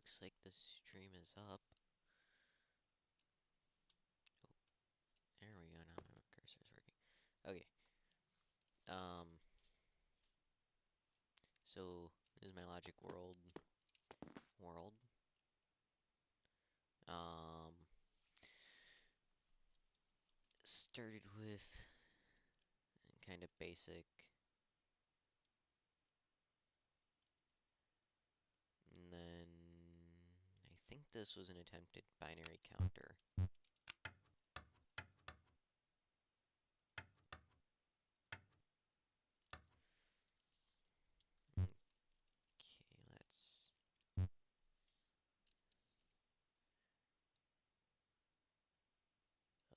looks like the stream is up. Oh, there we go. Now my cursor is working. Okay. So this is my Logic World world. Started with kind of basic, and then I think this was an attempted binary counter. Okay, let's.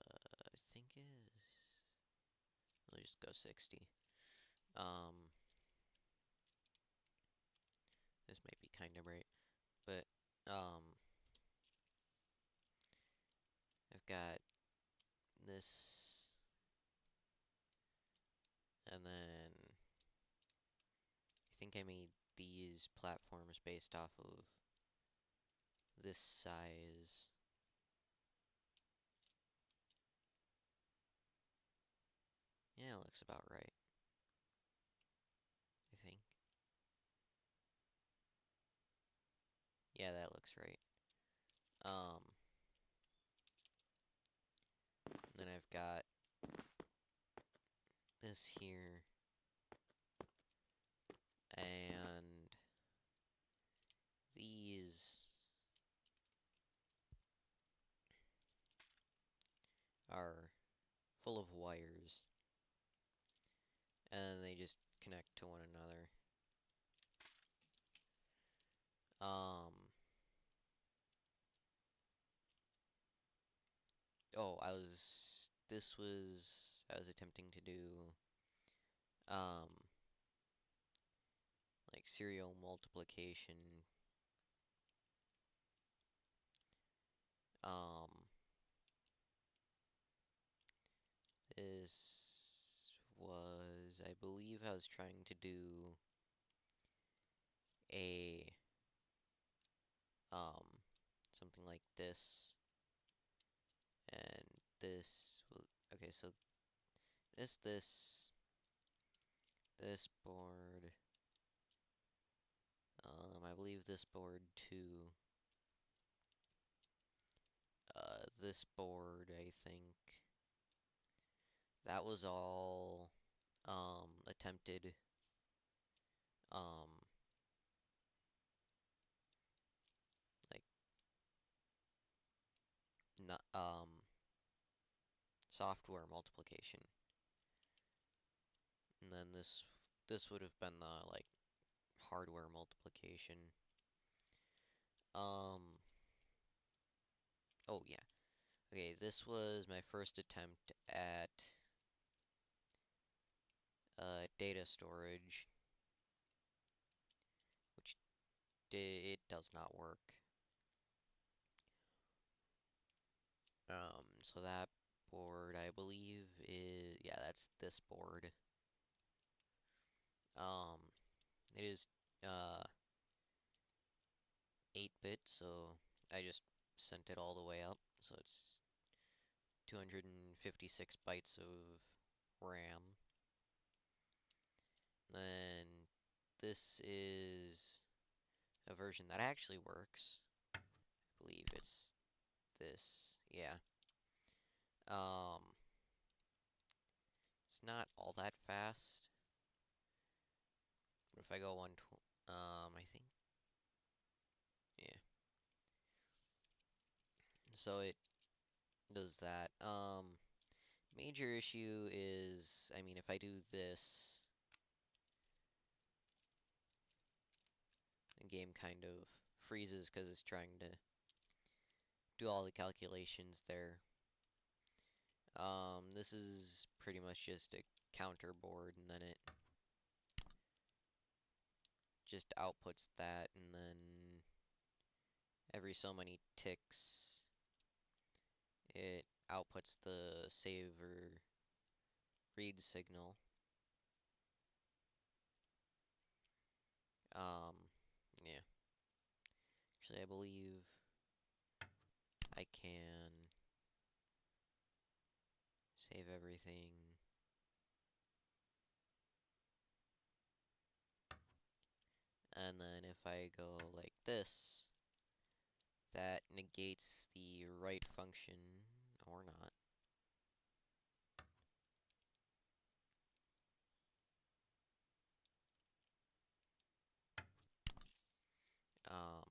I think is. We'll just go 60. This might be kind of bright, but I've got this, and then I think I made these platforms based off of this size. Yeah, it looks about right, I think. Yeah, that looks right. Then I've got this here, and these are full of wires, and they just connect to one another. Oh, I was attempting to do, like serial multiplication. Um, this was, I believe I was trying to do a, something like this, and this, okay, so this, this board, I believe this board too, this board, I think, that was all, attempted, um, like, not, software multiplication. And then this would have been the, like, hardware multiplication. Oh yeah. Okay, this was my first attempt at data storage, which it does not work. So that board, I believe, is, yeah, that's this board. It is 8-bit, so I just sent it all the way up. So it's 256 bytes of RAM. Then this is a version that actually works. I believe it's this, yeah. Um, it's not all that fast. But if I go I think, yeah. So it does that. Major issue is, I mean, if I do this, the game kind of freezes because it's trying to do all the calculations there. This is pretty much just a counter board, and then it just outputs that, and then every so many ticks, it outputs the save or read signal. Yeah. Actually, I believe I can save everything. And then if I go like this, that negates the right function, or not. Um,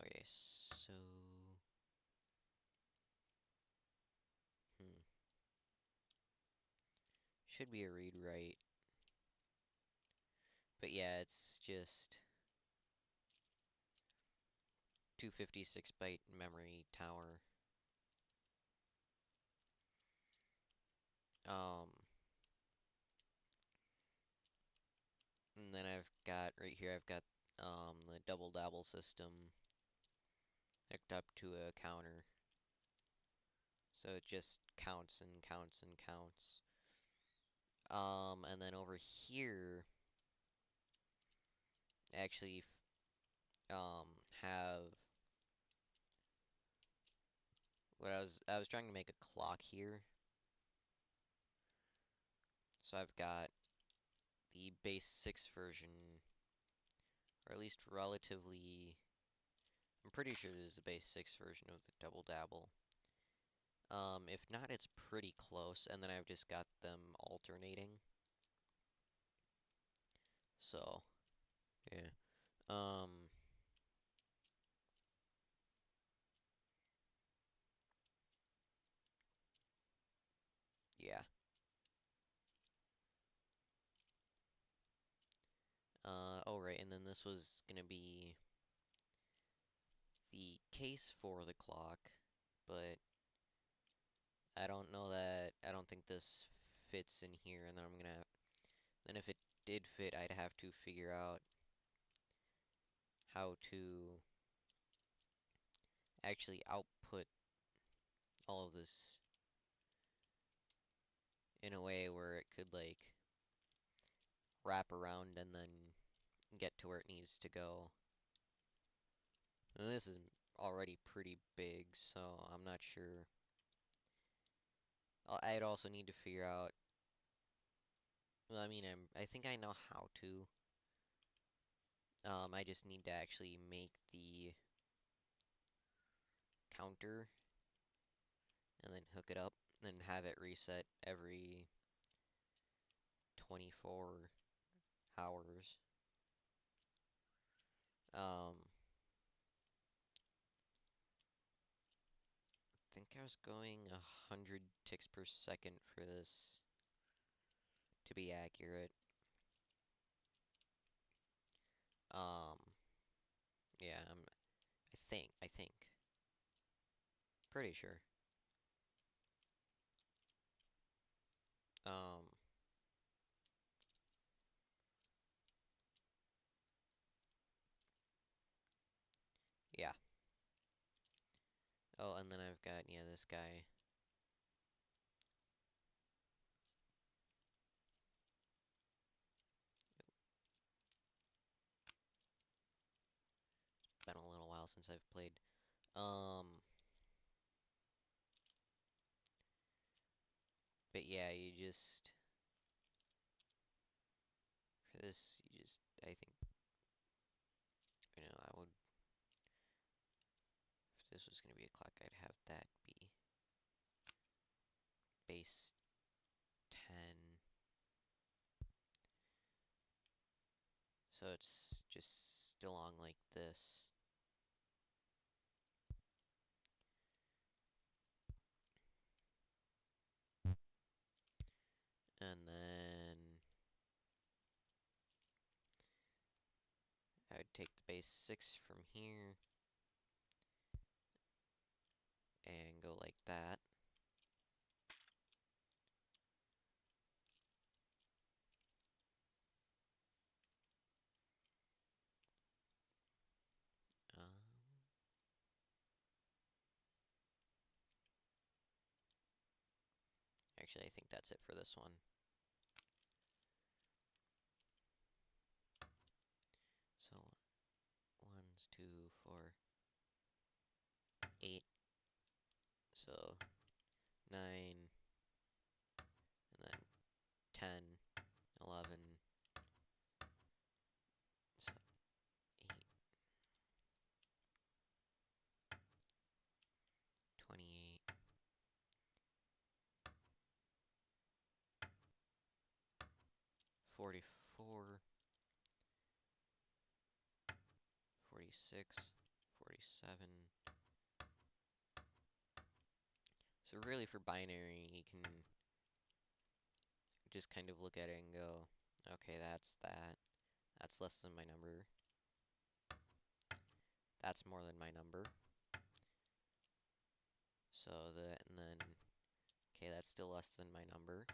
okay, so... Should be a read-write. But yeah, it's just 256 byte memory tower. Um, and then I've got, right here, I've got the double dabble system hooked up to a counter. So it just counts and counts and counts. And then over here, actually, have what I was trying to make a clock here. So I've got the base 6 version, or at least relatively, I'm pretty sure this is the base 6 version of the Double Dabble. If not, it's pretty close, and then I've just got them alternating. So, yeah. Yeah. Oh right, and then this was gonna be the case for the clock, but I don't think this fits in here, and then then if it did fit, I'd have to figure out how to actually output all of this in a way where it could, like, wrap around and then get to where it needs to go. And this is already pretty big, so I'm not sure. I'd also need to figure out, well, I mean, I think I know how to. I just need to actually make the counter and then hook it up and have it reset every 24 hours. I think I was going 100 ticks per second for this to be accurate. Um, yeah, I think. Pretty sure. Um, yeah. Oh, and then I've got, yeah, this guy. It's been a little while since I've played. But yeah, you just, for this, you just, I think, I would, if this was going to be a clock, I'd have that be base 10. So it's just still along like this. And then I would take the base 6 from here and go like that. Actually, I think that's it for this one. 2, 4, 8. So 9, and then 10, 11, so 8, 28, 44, 46, 47. So really for binary, you can just kind of look at it and go, okay, that's that. That's less than my number. That's more than my number. So that, and then, okay, that's still less than my number.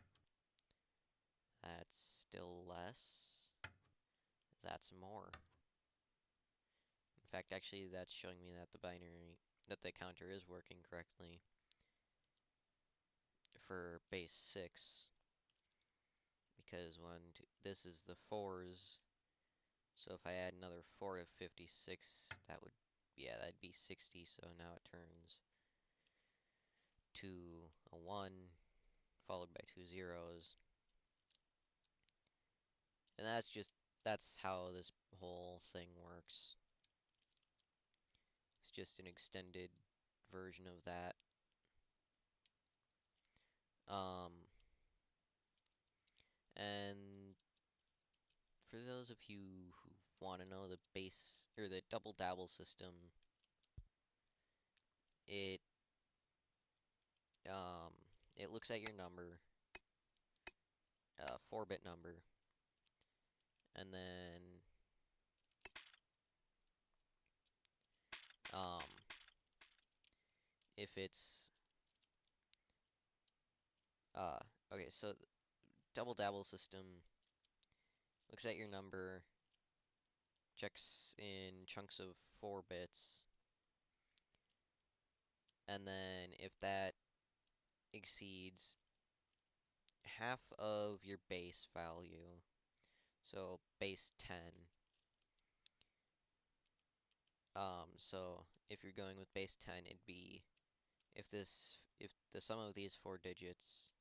That's still less. That's more. In fact, actually, that's showing me that the counter is working correctly for base 6. Because this is the 4s. So if I add another 4 to 56, that'd be 60. So now it turns to a 1, followed by 2 zeros. And that's how this whole thing works. It's just an extended version of that. And for those of you who want to know the base, or the double dabble system, it looks at your number, 4-bit number, and then if it's okay, so double dabble system looks at your number, checks in chunks of 4 bits, and then if that exceeds half of your base value, so base 10, so if you're going with base 10, it'd be if the sum of these 4 digits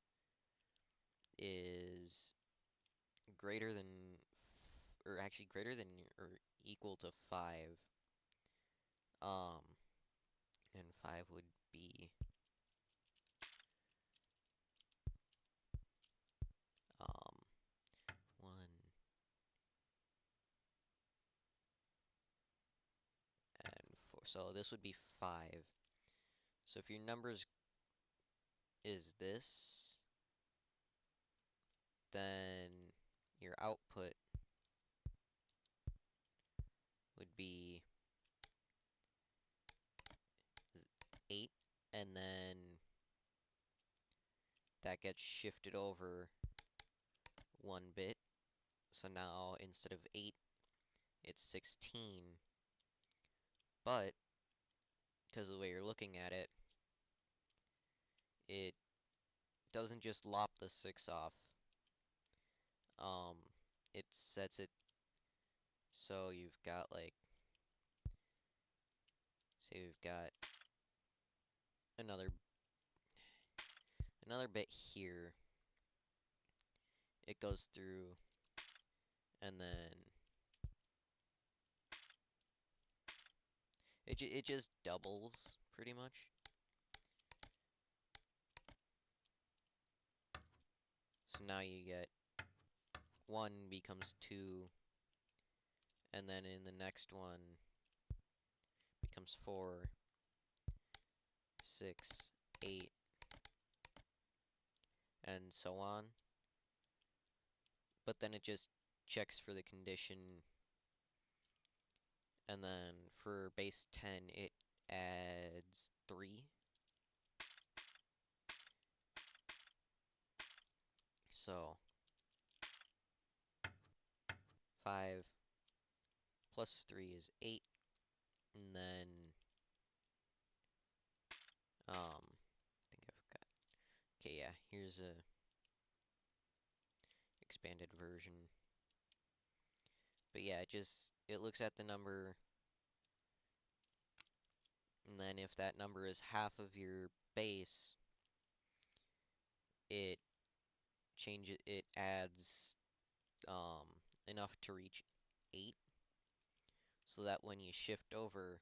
is greater than, or actually greater than or equal to 5, and 5 would be 1 and 4. So this would be 5. So if your numbers is this, then your output would be 8, and then that gets shifted over 1 bit. So now instead of 8, it's 16. But because of the way you're looking at it, it doesn't just lop the 6 off. It sets it so you've got, like, say we've got another bit here. It goes through, and then it just doubles pretty much. So now you get 1 becomes 2, and then in the next one becomes 4, 6, 8, and so on. But then it just checks for the condition, and then for base 10 it adds 3. So 5 plus 3 is 8, and then I think I've got, okay, yeah, here's a expanded version. But yeah, it looks at the number And then if that number is half of your base, it adds enough to reach 8, so that when you shift over,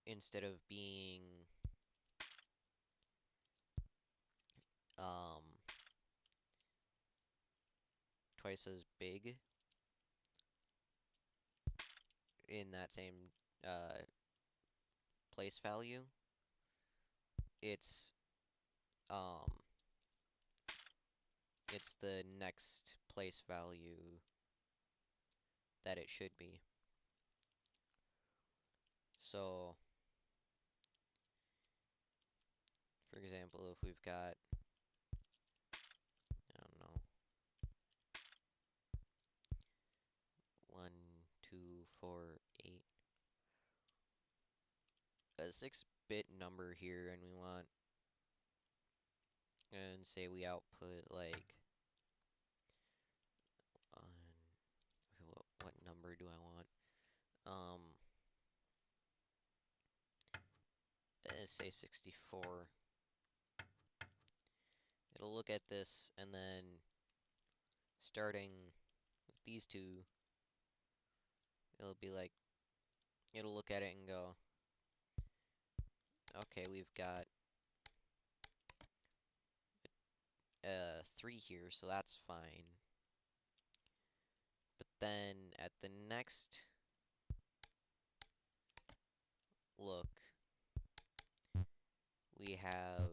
instead of being twice as big in that same place value, it's um it's the next place value that it should be. So, for example, if we've got, I don't know, 1, 2, 4, 8, a 6-bit number here, and we want, and say we output like, what number do I want? Let's say 64. It'll look at this, and then starting with these two, it'll be like, it'll look at it and go, okay, we've got 3 here, so that's fine. But then at the next look, we have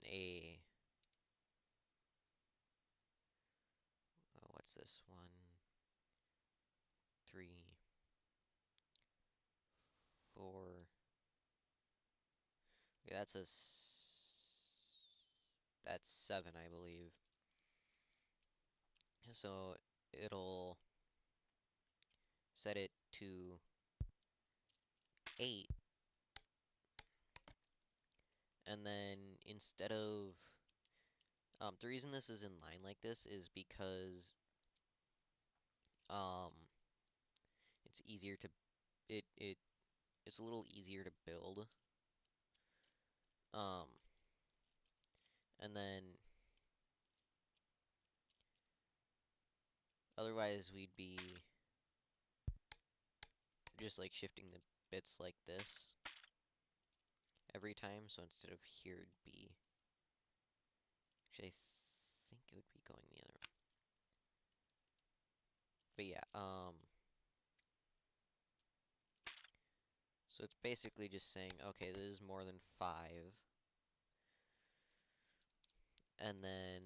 a what's this? 1, 3, 4. Okay, that's 7, I believe. So it'll set it to 8, and then instead of the reason this is in line like this is because um it's easier to it's a little easier to build, um and then otherwise we'd be just like shifting the bits like this every time. So instead of here, it'd be, actually, I think it would be going the other way. But yeah, so it's basically just saying, okay, this is more than 5, and then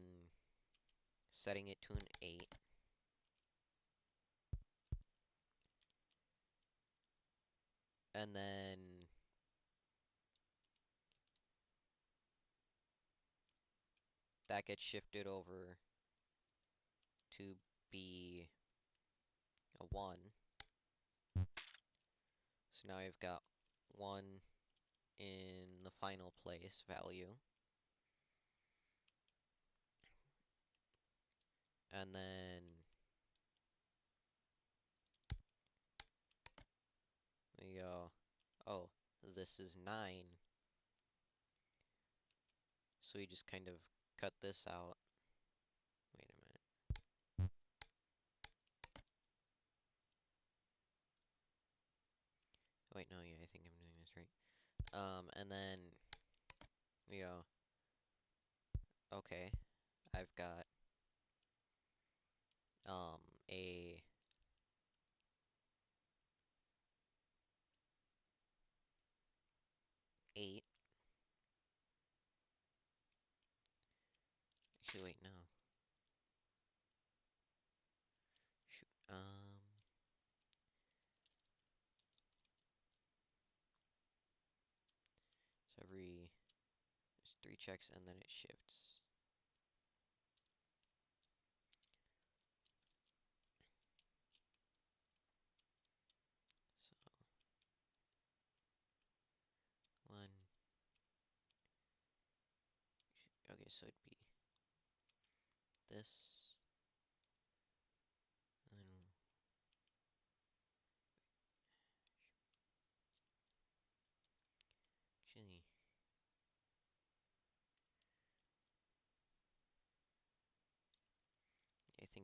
setting it to an 8, and then that gets shifted over to be a 1. So now I've got 1 in the final place value, and then we go, oh, this is 9. So we just kind of cut this out. Wait a minute. Wait, no, yeah, I think I'm doing this right. And then we go, okay, I've got a 8. Actually, wait, no. Shoot. So there's 3 checks, and then it shifts. So 1. Okay, so it'd be this, and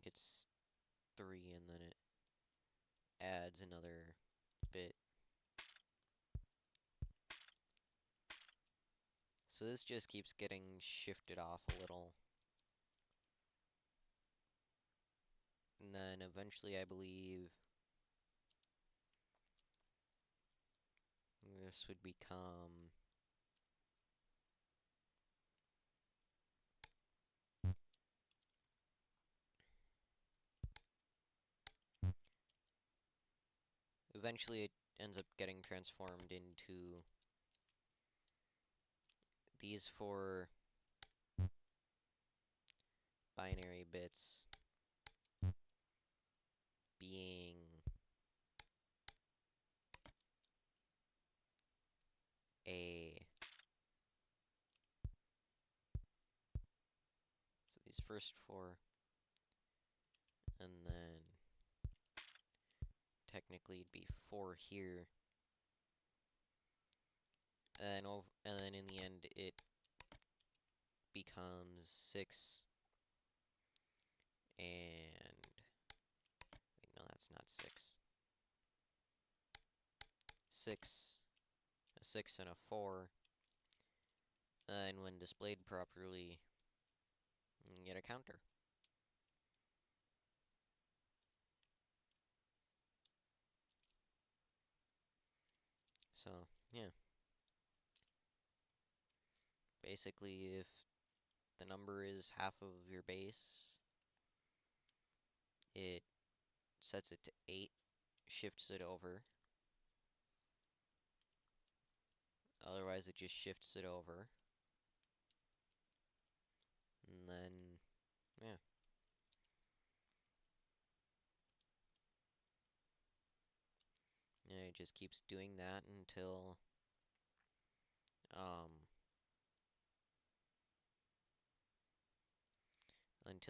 it's 3, and then it adds another bit. So this just keeps getting shifted off a little. And then eventually, I believe, this would become... Eventually, it ends up getting transformed into these 4 binary bits being so these first 4, and then technically it'd be 4 here, and then in the end it becomes 6, and wait, no, that's not 6. 6, a 6 and a 4, and when displayed properly, you get a counter. So, yeah. Basically, if the number is half of your base, it sets it to 8, shifts it over. Otherwise, it just shifts it over. And then, yeah. Yeah, it just keeps doing that until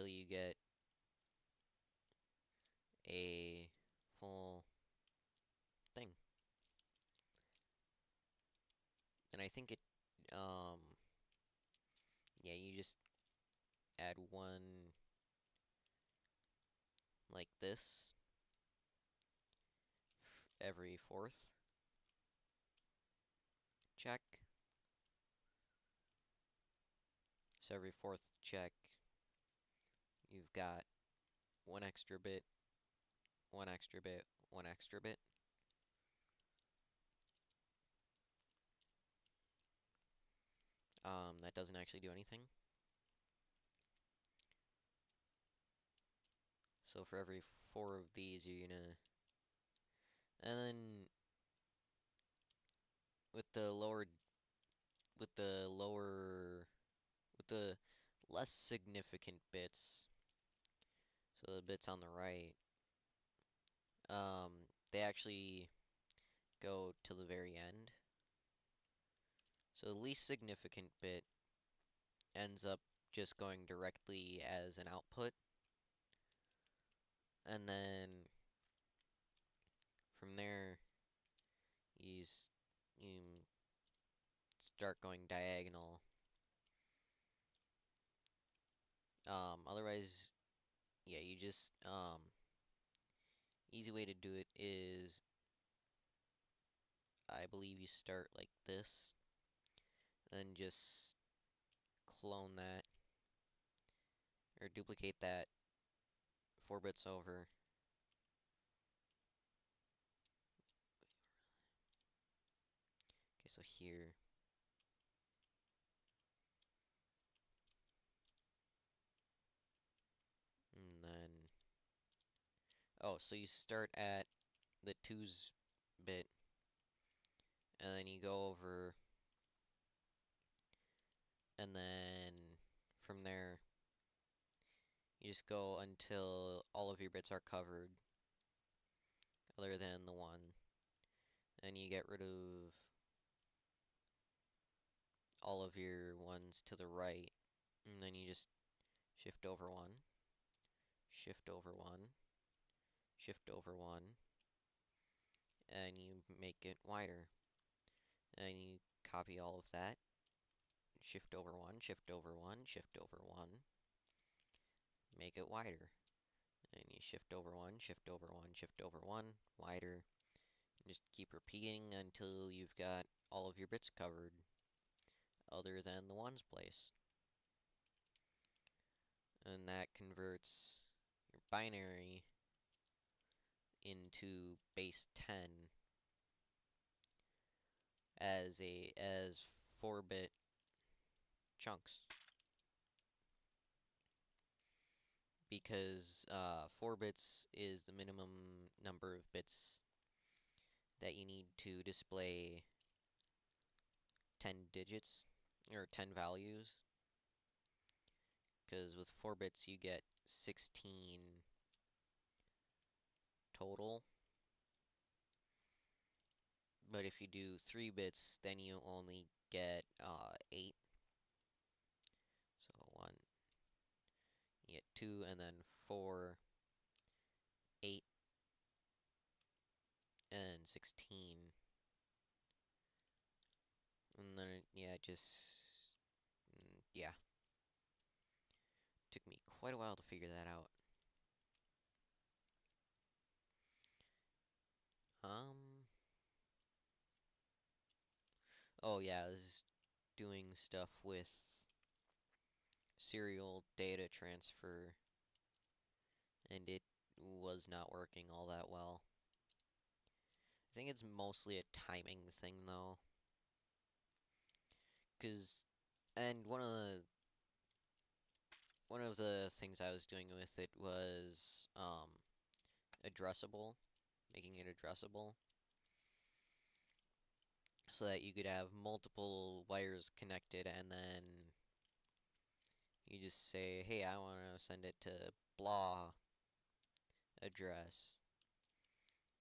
you get a full thing. And I think yeah, you just add 1 like this every 4th check. So every 4th check, you've got 1 extra bit, 1 extra bit, 1 extra bit. That doesn't actually do anything. So for every 4 of these, you're gonna... And then with the lower... With the lower... With the less significant bits, so the bits on the right, they actually go to the very end. So the least significant bit ends up just going directly as an output. And then from there, you start going diagonal. Otherwise, yeah, you just, easy way to do it is, I believe you start like this, and just clone that, or duplicate that 4 bits over. Okay, so here. And then, oh, so you start at the 2's bit, and then you go over, and then from there, you just go until all of your bits are covered, other than the 1. And you get rid of all of your 1s to the right, and then you just shift over 1, shift over 1, shift over 1, and you make it wider. And you copy all of that, shift over 1, shift over 1, shift over 1, make it wider. And you shift over one, shift over one, shift over one, wider. And just keep repeating until you've got all of your bits covered, other than the ones place. And that converts your binary into base 10 as 4-bit chunks. Because 4 bits is the minimum number of bits that you need to display 10 digits, or 10 values. Because with 4 bits you get 16 total. But if you do 3 bits, then you only get 8. So 1, you get 2, and then 4, 8, and 16. And then, yeah, yeah. Took me quite a while to figure that out. Oh yeah, I was doing stuff with serial data transfer, and it was not working all that well. I think it's mostly a timing thing, though. And one of the things I was doing with it was addressable, making it addressable, so that you could have multiple wires connected, and then you just say, hey, I want to send it to blah address,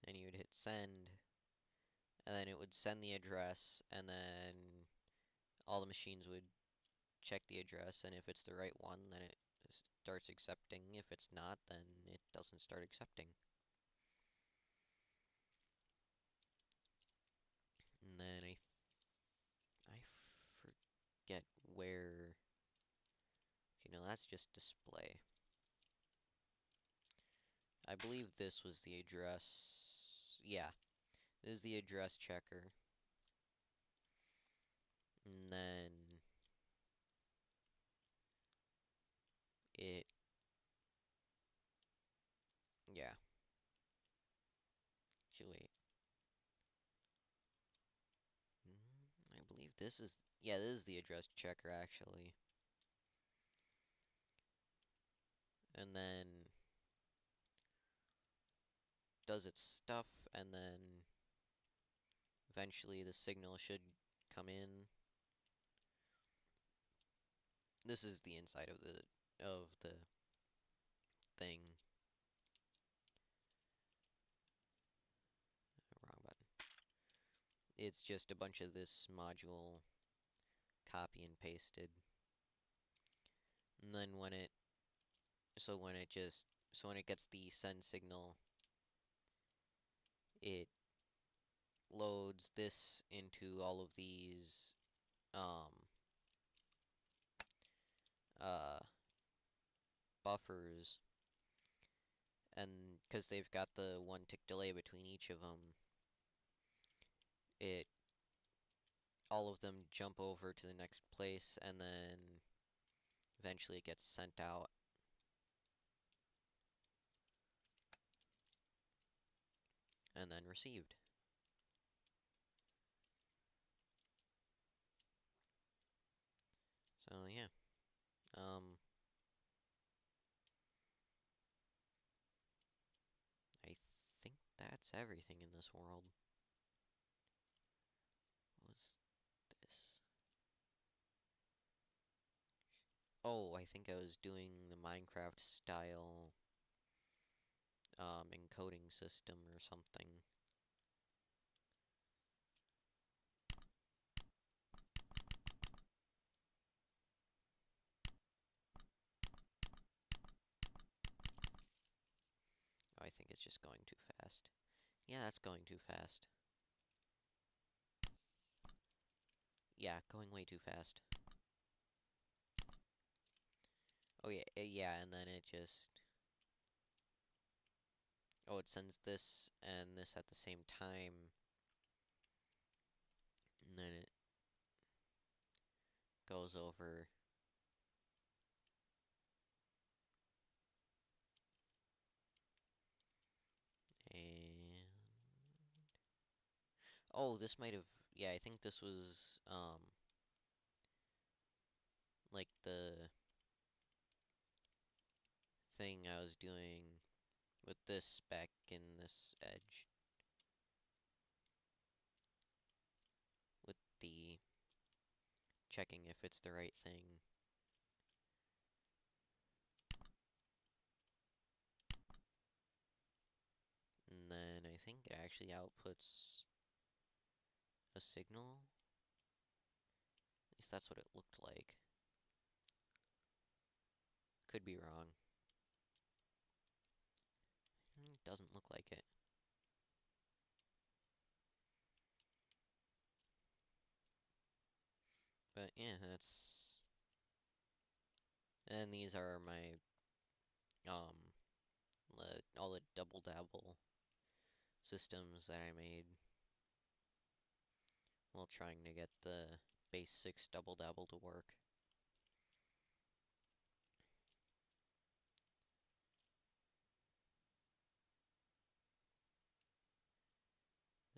and you would hit send, and then it would send the address, and then all the machines would check the address, and if it's the right one, then it starts accepting. If it's not, then it doesn't start accepting. And then I forget where. Okay, no, that's just display. I believe this was the address. Yeah, this is the address checker. And then it, yeah. Actually, wait. I believe this is, yeah, this is the address checker, actually. And then does its stuff, and then eventually the signal should come in. This is the inside of the thing. Wrong button. It's just a bunch of this module copy and pasted. And then when it gets the send signal, it loads this into all of these uh buffers, and because they've got the 1 tick delay between each of them, all of them jump over to the next place, and then eventually it gets sent out. And then received. So yeah. I think that's everything in this world. What was this? Oh, I think I was doing the Minecraft style encoding system or something. Oh, I think it's just going too fast. Yeah, that's going too fast. Yeah, going way too fast. Oh yeah, yeah, and then it just... Oh, it sends this and this at the same time, and then it goes over. And oh, this might have, yeah, I think this was like the thing I was doing with this spec in this edge with the checking if it's the right thing. And then I think it actually outputs a signal. At least that's what it looked like. Could be wrong. Doesn't look like it. But yeah, that's... And these are my, um, all the double dabble systems that I made while trying to get the base 6 double dabble to work.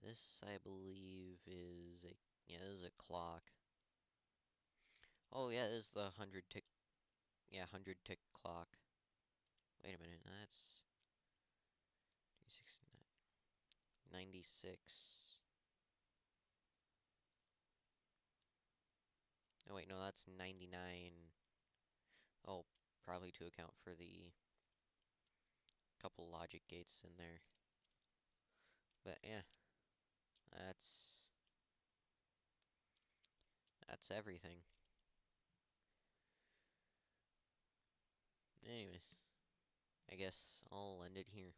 This, I believe, is a, yeah, this is a clock. Oh yeah, this is the 100 tick, yeah, 100 tick clock. Wait a minute, that's 96. Oh wait, no, that's 99. Oh, probably to account for the couple logic gates in there. But yeah, that's that's everything. Anyways, I guess I'll end it here.